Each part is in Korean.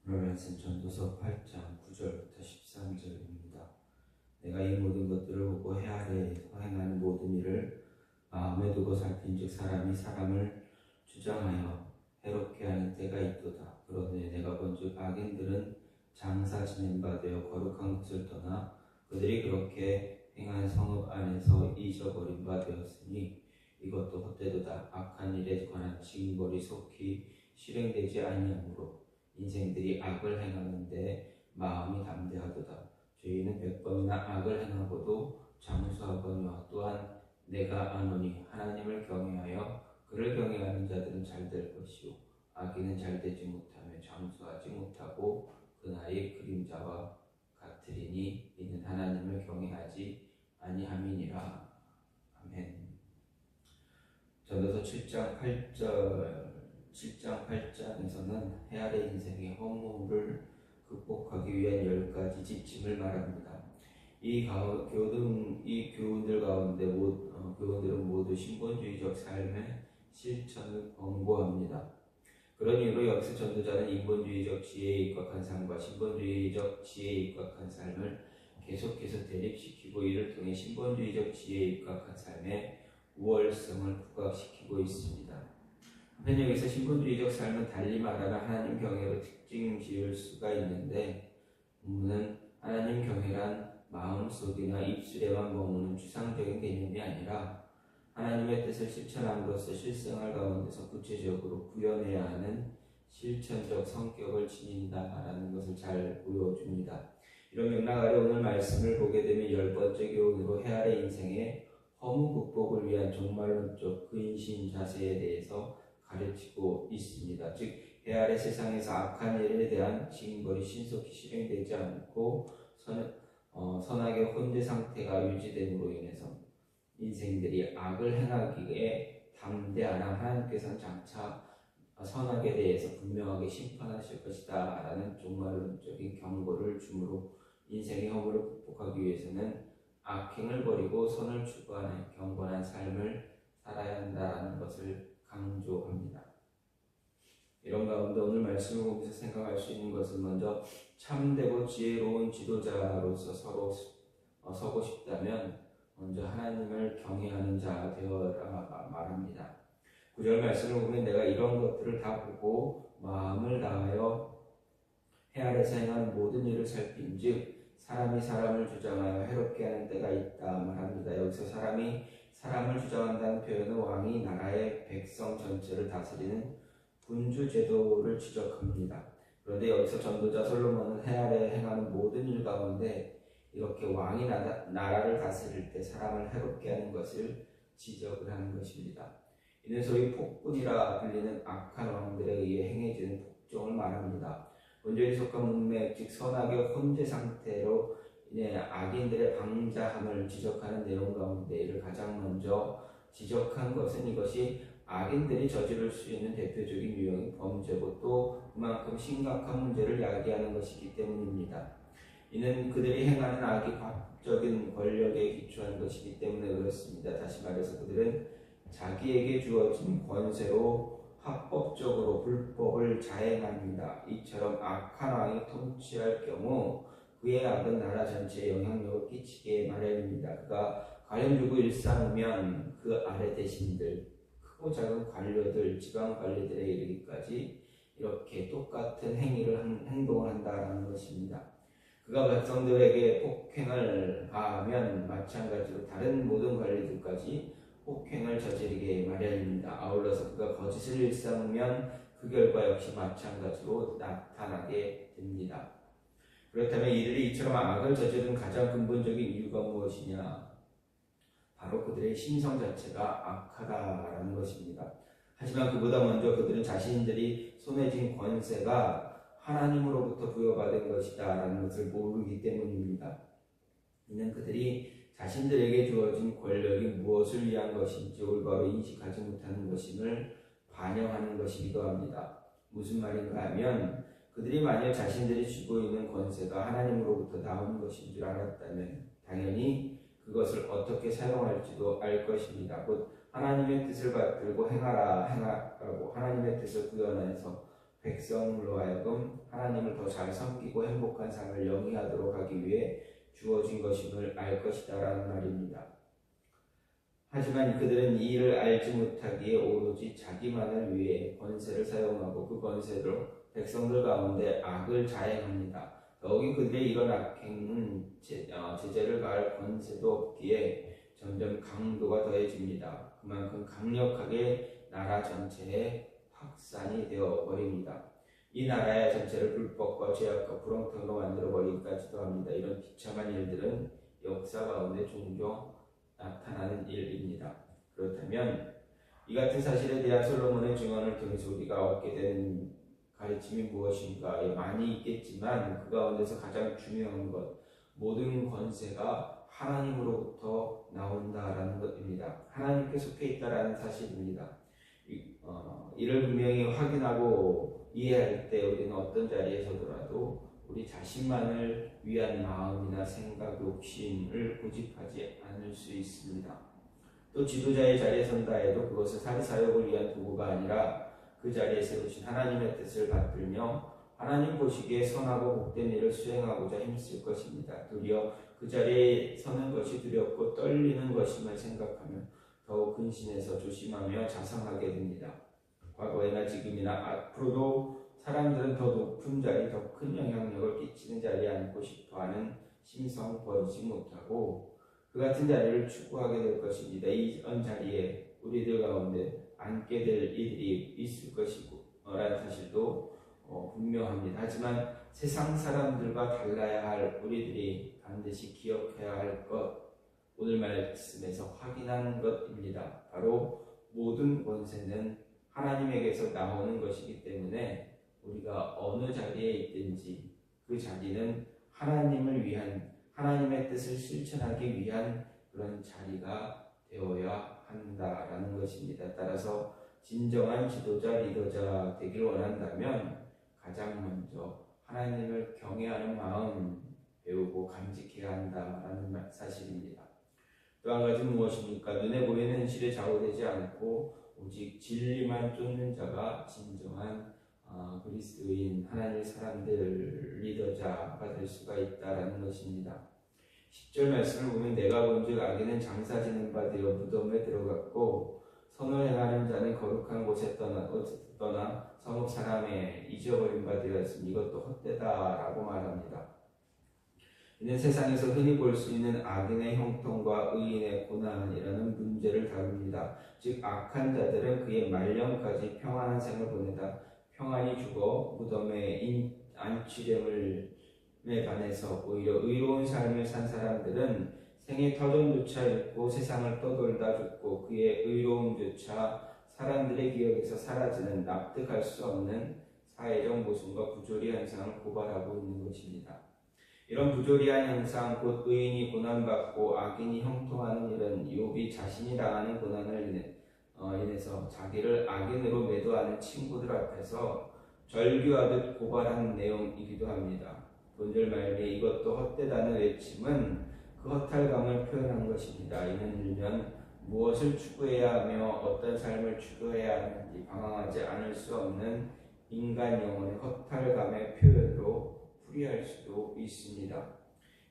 오늘 말씀 전도서 8장 9절부터 13절입니다. 내가 이 모든 것들을 보고 해 아래에서 행하는 모든 일을 마음에 두고 살핀즉 사람이 사람을 주장하여 해롭게 하는 때가 있도다. 그러되 내가 본즉 악인들은 장사 지낸 바 되어 거룩한 것을 떠나 그들이 그렇게 행한 성읍 안에서 잊어버린 바 되었으니 이것도 헛되도다. 악한 일에 관한 징벌이 속히 실행되지 아니하므로 인생들이 악을 행하는데 마음이 담대하도다. 죄인은 100번이나 악을 행하고도 장수하거니와 또한 내가 아노니 하나님을 경외하여 그를 경외하는 자들은 잘 될 것이요 악인은 잘 되지 못하며 장수하지 못하고 그날이 그림자와 같으리니 이는 하나님을 경외하지 아니함이니라. 아멘. 전도서 7장 8장에서는 해 아래 인생의 허물을 극복하기 위한 10가지 지침을 말합니다. 이 교훈들 가운데 교훈들은 모두 신본주의적 삶의 실천을 권고합니다. 그런 이유로 여기서 전도자는 인본주의적 지혜에 입각한 삶과 신본주의적 지혜에 입각한 삶을 계속해서 대립시키고 이를 통해 신본주의적 지혜에 입각한 삶의 우월성을 부각시키고 있습니다. 한편 여기서 신본주의적 삶은 달리 말하면 하나님 경외로 특징 지을 수가 있는데 본문은 하나님 경외란 마음속이나 입술에만 머무는 추상적인 개념이 아니라 하나님의 뜻을 실천함으로써 실생활 가운데서 구체적으로 구현해야 하는 실천적 성격을 지닌다라는 것을 잘 보여줍니다. 이런 맥락 아래 오늘 말씀을 보게 되면 10번째 교훈으로 해 아래 인생의 허무 극복을 위한 종말론적 근신 자세에 대해서 가르치고 있습니다. 즉, 해 아래 세상에서 악한 일에 대한 징벌이 신속히 실행되지 않고 선악의 혼재 상태가 유지됨으로 인해서 인생들이 악을 행하기에 담대하나 하나님께서는 장차 선악에 대해서 분명하게 심판하실 것이다 라는 종말론적인 경고를 주므로 인생의 허물을 극복하기 위해서는 악행을 버리고 선을 추구하는 경건한 삶을 살아야 한다는 것을 강조합니다. 이런 가운데 오늘 말씀을 보면서 생각할 수 있는 것은 먼저 참되고 지혜로운 지도자로서 서고 싶다면 먼저 하나님을 경외하는 자 되어라 말합니다. 9절 말씀을 보면 내가 이런 것들을 다 보고 마음을 다하여 해 아래서 행하는 모든 일을 살핀즉 사람이 사람을 주장하여 해롭게 하는 때가 있다 말합니다. 여기서 사람이 사람을 주장한다는 표현은 왕이 나라의 백성 전체를 다스리는 군주 제도를 지적합니다. 그런데 여기서 전도자 솔로몬은 해 아래 행하는 모든 일 가운데 이렇게 왕이 나라를 다스릴 때 사람을 해롭게 하는 것을 지적을 하는 것입니다. 이는 소위 폭군이라 불리는 악한 왕들에 의해 행해지는 폭정을 말합니다. 본절이 속한 문맥, 즉 선악의 혼재 상태로 인해 악인들의 방자함을 지적하는 내용 가운데 이를 가장 먼저 지적한 것은 이것이 악인들이 저지를 수 있는 대표적인 유형의 범죄고 또 그만큼 심각한 문제를 야기하는 것이기 때문입니다. 이는 그들이 행하는 악이 법적인 권력에 기초한 것이기 때문에 그렇습니다. 다시 말해서 그들은 자기에게 주어진 권세로 합법적으로 불법을 자행합니다. 이처럼 악한 왕이 통치할 경우 그의 악은 나라 전체에 영향력을 끼치게 마련입니다. 그가 관련주고 일삼으면 그 아래 대신들, 크고 작은 관료들, 지방 관리들에 이르기까지 이렇게 똑같은 행동을 한다는 것입니다. 그가 백성들에게 폭행을 가하면 마찬가지로 다른 모든 관리들까지 폭행을 저지르게 마련입니다. 아울러서 그가 거짓을 일삼으면 그 결과 역시 마찬가지로 나타나게 됩니다. 그렇다면 이들이 이처럼 악을 저지른 가장 근본적인 이유가 무엇이냐? 바로 그들의 심성 자체가 악하다라는 것입니다. 하지만 그보다 먼저 그들은 자신들이 손에 쥔 권세가 하나님으로부터 부여받은 것이다 라는 것을 모르기 때문입니다. 이는 그들이 자신들에게 주어진 권력이 무엇을 위한 것인지 올바로 인식하지 못하는 것임을 반영하는 것이기도 합니다. 무슨 말인가 하면 그들이 만약 자신들이 쥐고 있는 권세가 하나님으로부터 나온 것인 줄 알았다면 당연히 그것을 어떻게 사용할지도 알 것입니다. 곧 하나님의 뜻을 받들고 행하라고 하나님의 뜻을 구현해서 백성으로 하여금 하나님을 더 잘 섬기고 행복한 삶을 영위하도록 하기 위해 주어진 것임을 알 것이다 라는 말입니다. 하지만 그들은 이 일을 알지 못하기에 오로지 자기만을 위해 권세를 사용하고 그 권세로 백성들 가운데 악을 자행합니다. 더욱이 그들의 이런 악행은 제재를 가할 권세도 없기에 점점 강도가 더해집니다. 그만큼 강력하게 나라 전체에 확산이 되어 버립니다. 이 나라의 전체를 불법과 죄악과 구렁텅이로 만들어 버리기까지도 합니다. 이런 비참한 일들은 역사 가운데 종종 나타나는 일입니다. 그렇다면 이 같은 사실에 대한 솔로몬의 증언을 통해서 우리가 얻게 되는 가르침이 무엇인가? 많이 있겠지만 그 가운데서 가장 중요한 것, 모든 권세가 하나님으로부터 나온다라는 것입니다. 하나님께 속해 있다라는 사실입니다. 이를 분명히 확인하고 이해할 때 우리는 어떤 자리에서더라도 우리 자신만을 위한 마음이나 생각, 욕심을 고집하지 않을 수 있습니다. 또 지도자의 자리에 선다 해도 그것을 사리사욕을 위한 도구가 아니라 그 자리에 세우신 하나님의 뜻을 받들며 하나님 보시기에 선하고 복된 일을 수행하고자 힘쓸 것입니다. 도리어 그 자리에 서는 것이 두렵고 떨리는 것임을 생각하며 더욱 근신해서 조심하며 자성하게 됩니다. 과거에나 지금이나 앞으로도 사람들은 더 높은 자리, 더 큰 영향력을 끼치는 자리에 앉고 싶어하는 심성 버리지 못하고 그 같은 자리를 추구하게 될 것입니다. 이런 자리에 우리들 가운데 앉게 될 이들이 있을 것이고 라는 사실도 분명합니다. 하지만 세상 사람들과 달라야 할 우리들이 반드시 기억해야 할 것, 오늘 말씀에서 확인하는 것입니다. 바로 모든 권세는 하나님에게서 나오는 것이기 때문에 우리가 어느 자리에 있든지 그 자리는 하나님을 위한, 하나님의 뜻을 실천하기 위한 그런 자리가 되어야 한다라는 것입니다. 따라서 진정한 지도자, 리더자 되길 원한다면 가장 먼저 하나님을 경외하는 마음 배우고 간직해야 한다라는 사실입니다. 또 한 가지 무엇입니까? 눈에 보이는 현실에 좌우되지 않고 오직 진리만 쫓는 자가 진정한 그리스도인 하나님의 사람들 리더자가 될 수가 있다라는 것입니다. 10절 말씀을 보면 내가 본즉 악인은 장사 지는 바 되어 무덤에 들어갔고 선을 행하는 자는 거룩한 곳에 떠나 성읍 사람에 잊어버린 바 되었으니 이것도 헛되다라고 말합니다. 이는 세상에서 흔히 볼 수 있는 악인의 형통과 의인의 고난이라는 문제를 다룹니다. 즉 악한 자들은 그의 말년까지 평안한 생을 보내다 평안히 죽어 무덤에 안치됨에 반해서 오히려 의로운 삶을 산 사람들은 생의 터전조차 잃고 세상을 떠돌다 죽고 그의 의로움조차 사람들의 기억에서 사라지는 납득할 수 없는 사회적 모순과 부조리 현상을 고발하고 있는 것입니다. 이런 부조리한 현상, 곧 의인이 고난받고 악인이 형통하는 일은 욥이 자신이 당하는 고난을 인해서 자기를 악인으로 매도하는 친구들 앞에서 절규하듯 고발한 내용이기도 합니다. 본절 말미에 이것도 헛되다는 외침은 그 허탈감을 표현한 것입니다. 이는 일면 무엇을 추구해야 하며 어떤 삶을 추구해야 하는지 방황하지 않을 수 없는 인간 영혼의 허탈감의 표현으로 풀이할 수도 있습니다.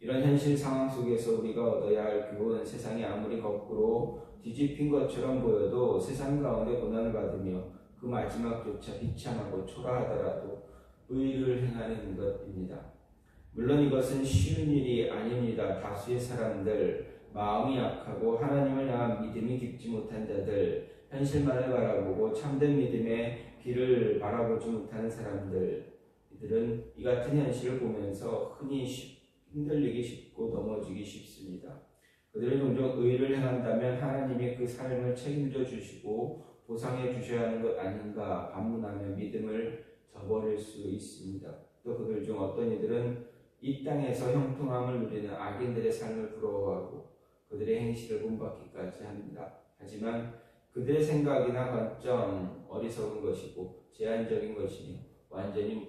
이런 현실 상황 속에서 우리가 얻어야 할 교훈은 세상이 아무리 거꾸로 뒤집힌 것처럼 보여도 세상 가운데 고난을 받으며 그 마지막조차 비참하고 초라하더라도 의를 행하는 것입니다. 물론 이것은 쉬운 일이 아닙니다. 다수의 사람들, 마음이 약하고 하나님을 향한 믿음이 깊지 못한 자들, 현실만을 바라보고 참된 믿음의 길을 바라보지 못하는 사람들, 이들은 이 같은 현실을 보면서 흔히 흔들리기 쉽고 넘어지기 쉽습니다. 그들은 종종 의를 행한다면 하나님이 그 삶을 책임져 주시고 보상해 주셔야 하는 것 아닌가 반문하며 믿음을 저버릴 수 있습니다. 또 그들 중 어떤 이들은 이 땅에서 형통함을 누리는 악인들의 삶을 부러워하고 그들의 행실을 본받기까지 합니다. 하지만 그들의 생각이나 관점 어리석은 것이고 제한적인 것이며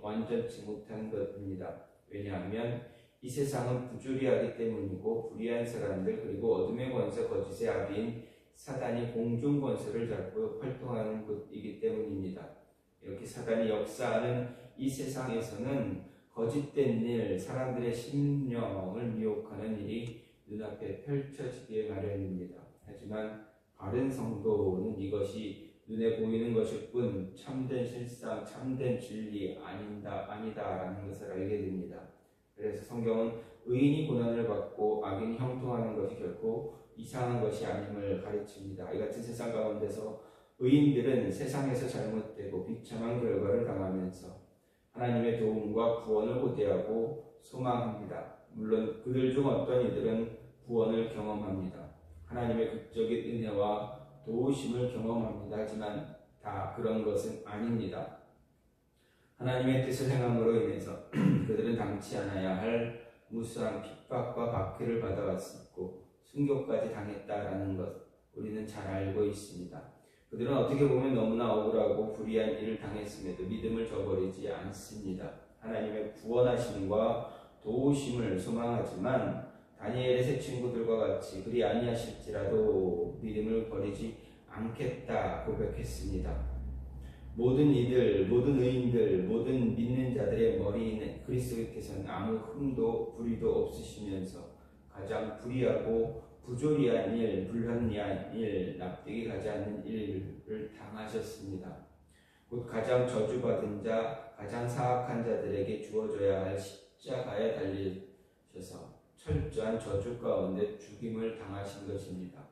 완전치 못한 것입니다. 왜냐하면 이 세상은 부조리하기 때문이고 불의한 사람들 그리고 어둠의 권세 거짓의 아비인 사단이 공중 권세를 잡고 활동하는 곳이기 때문입니다. 이렇게 사단이 역사하는 이 세상에서는 거짓된 일, 사람들의 심령을 미혹하는 일이 눈앞에 펼쳐지기에 마련입니다. 하지만 바른 성도는 이것이 눈에 보이는 것일 뿐 참된 실상, 참된 진리 아니다라는 것을 알게 됩니다. 그래서 성경은 의인이 고난을 받고 악인이 형통하는 것이 결코 이상한 것이 아님을 가르칩니다. 이 같은 세상 가운데서 의인들은 세상에서 잘못되고 비참한 결과를 당하면서 하나님의 도움과 구원을 고대하고 소망합니다. 물론 그들 중 어떤 이들은 구원을 경험합니다. 하나님의 극적인 은혜와 도우심을 경험합니다. 하지만 다 그런 것은 아닙니다. 하나님의 뜻을 행함으로 인해서 그들은 당치 않아야 할 무수한 핍박과 박해를 받아왔었고 순교까지 당했다라는 것 우리는 잘 알고 있습니다. 그들은 어떻게 보면 너무나 억울하고 불의한 일을 당했음에도 믿음을 저버리지 않습니다. 하나님의 구원하심과 도우심을 소망하지만 다니엘의 세 친구들과 같이 그리 아니하실지라도 믿음을 버리지 않겠다 고백했습니다. 모든 이들, 모든 의인들, 모든 믿는 자들의 머리에는 그리스도께서는 아무 흠도 불의도 없으시면서 가장 불의하고 부조리한 일, 불합리한 일, 납득이 가지 않는 일을 당하셨습니다. 곧 가장 저주받은 자, 가장 사악한 자들에게 주어져야 할 십자가에 달리셔서 철저한 저주 가운데 죽임을 당하신 것입니다.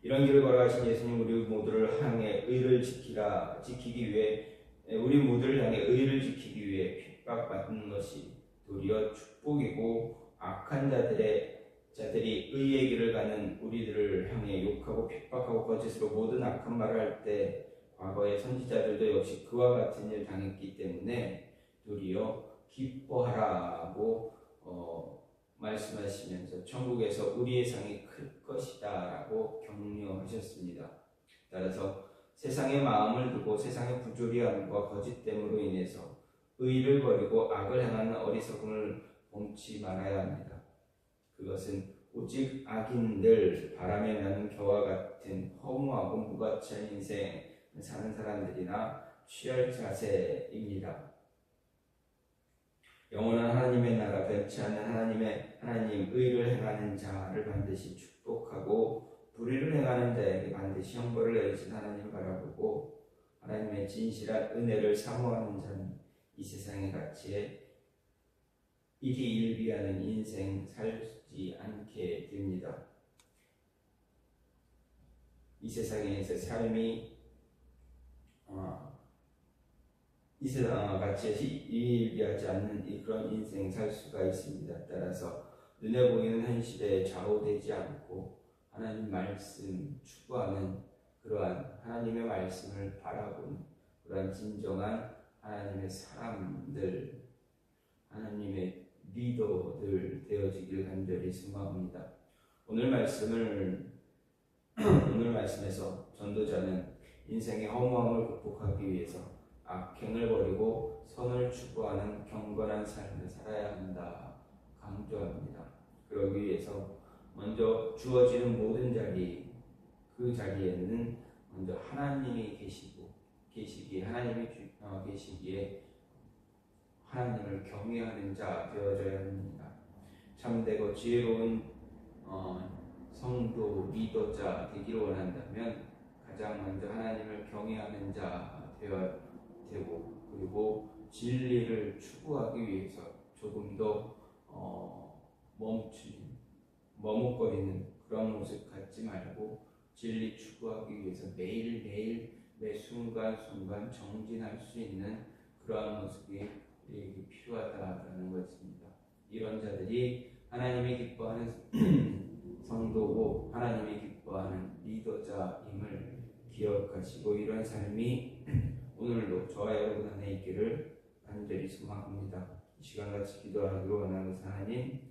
이런 길을 걸어가신 예수님 우리 모두를 향해 의를 지키기 위해 우리 모두를 향해 의를 지키기 위해 핍박받는 것이 도리어 축복이고 악한 자들이 의의 길을 가는 우리들을 향해 욕하고 핍박하고 거짓으로 모든 악한 말을 할 때 과거의 선지자들도 역시 그와 같은 일을 당했기 때문에 도리어 기뻐하라고 말씀하시면서 천국에서 우리의 상이 클 것이다 라고 격려하셨습니다. 따라서 세상의 마음을 두고 세상의 부조리함과 거짓됨으로 인해서 의를 버리고 악을 행하는 어리석음을 범치 말아야 합니다. 그것은 오직 악인들, 바람에 나는 겨와 같은 허무하고 무가치한 인생을 사는 사람들이나 취할 자세입니다. 영원한 하나님의 나라, 변치 않는 하나님 의를 행하는 자를 반드시 축복하고 불의를 행하는 자에게 반드시 형벌을 내리신 하나님을 바라보고 하나님의 진실한 은혜를 사모하는 자는 이 세상의 가치에 일희일비하는 인생 살지 않게 됩니다. 이 세상에서 삶이 이 세상 가치에 일비하지 않는 그런 인생 살 수가 있습니다. 따라서 눈에 보이는 현실에 좌우되지 않고 하나님 말씀 추구하는 그러한 하나님의 말씀을 바라보는 그러한 진정한 하나님의 사람들, 하나님의 리더들 되어지길 간절히 소망합니다. 오늘 말씀에서 전도자는 인생의 허무함을 극복하기 위해서 악행을 버리고 선을 추구하는 경건한 삶을 살아야 한다 강조합니다. 그러기 위해서 먼저 주어지는 모든 자리, 그 자리에는 먼저 하나님이 계시기에 하나님을 경외하는 자 되어져야 합니다. 참되고 지혜로운 성도 리더자 되기를 원한다면 가장 먼저 하나님을 경외하는 자 되어야 되고 그리고 진리를 추구하기 위해서 조금 더 머뭇거리는 그런 모습 갖지 말고 진리 추구하기 위해서 매일매일 매 순간순간 정진할 수 있는 그러한 모습이 우리에게 필요하다라는 것입니다. 이런 자들이 하나님이 기뻐하는 성도고 하나님이 기뻐하는 리더자임을 기억하시고 이런 삶이 오늘도 저와 여러분 안에 있기를 간절히 소망합니다. 이 시간같이 기도하기로 원하는 하나님,